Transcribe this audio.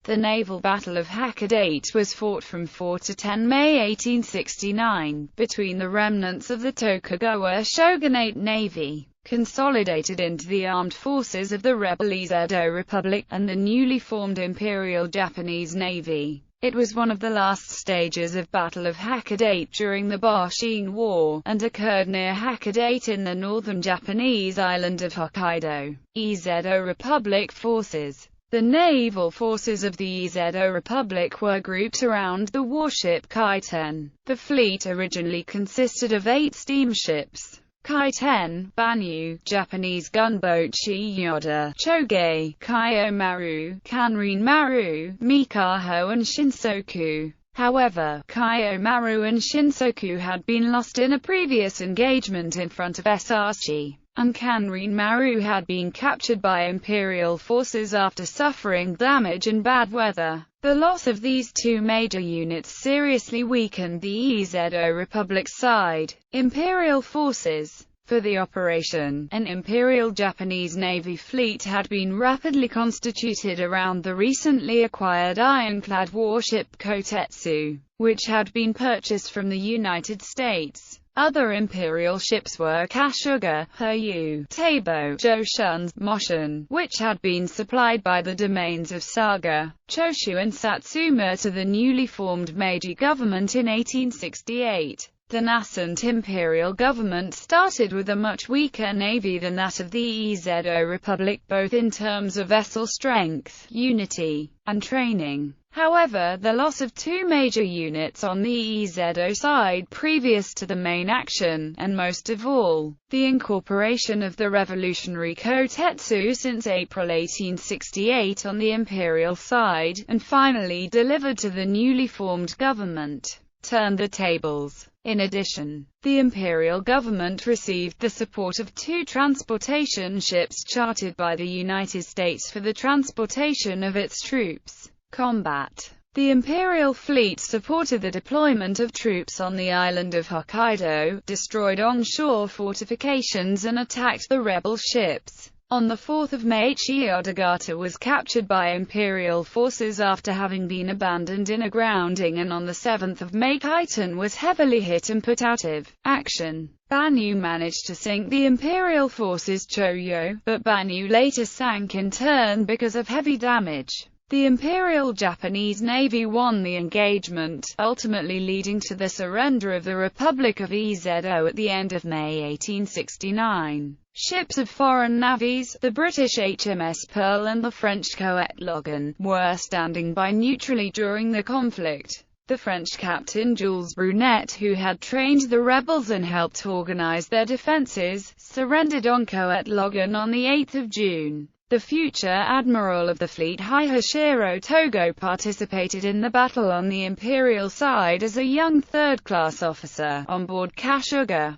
The naval Battle of Hakodate was fought from 4 to 10 May 1869, between the remnants of the Tokugawa shogunate navy, consolidated into the armed forces of the rebel Edo Republic, and the newly formed Imperial Japanese Navy. It was one of the last stages of Battle of Hakodate during the Boshin War, and occurred near Hakodate in the northern Japanese island of Hokkaido. Edo Republic forces. The naval forces of the Edo Republic were grouped around the warship Kaiten. The fleet originally consisted of 8 steamships: Kaiten, Banyu, Japanese gunboat Chiyoda, Choge, Kyomaru, Kanrin Maru, Mikaho and Shinsoku. However, Kyomaru and Shinsoku had been lost in a previous engagement in front of Sachi, and Kanrin Maru had been captured by Imperial forces after suffering damage and bad weather. The loss of these 2 major units seriously weakened the Edo Republic's side. Imperial forces. For the operation, an Imperial Japanese Navy fleet had been rapidly constituted around the recently acquired ironclad warship Kotetsu, which had been purchased from the United States. Other imperial ships were Kasuga, Hiryu, Teibo, Joshun, Moshin, which had been supplied by the domains of Saga, Choshu and Satsuma to the newly formed Meiji government in 1868. The nascent imperial government started with a much weaker navy than that of the Edo Republic, both in terms of vessel strength, unity, and training. However, the loss of 2 major units on the Edo side previous to the main action, and most of all, the incorporation of the revolutionary Kotetsu since April 1868 on the imperial side, and finally delivered to the newly formed government, turned the tables. In addition, the imperial government received the support of 2 transportation ships chartered by the United States for the transportation of its troops. Combat. The imperial fleet supported the deployment of troops on the island of Hokkaido, destroyed onshore fortifications and attacked the rebel ships. On the 4th of May, Hakodate was captured by Imperial forces after having been abandoned in a grounding, and on the 7th of May Kaiten was heavily hit and put out of action. Banyu managed to sink the Imperial forces Choyo, but Banyu later sank in turn because of heavy damage. The Imperial Japanese Navy won the engagement, ultimately leading to the surrender of the Republic of Edo at the end of May 1869. Ships of foreign navies, the British HMS Pearl and the French corvette Logan, were standing by neutrally during the conflict. The French captain Jules Brunet, who had trained the rebels and helped organize their defenses, surrendered on corvette Logan on the 8th of June. The future admiral of the fleet Higashiro Togo participated in the battle on the imperial side as a young third-class officer, on board Kasuga.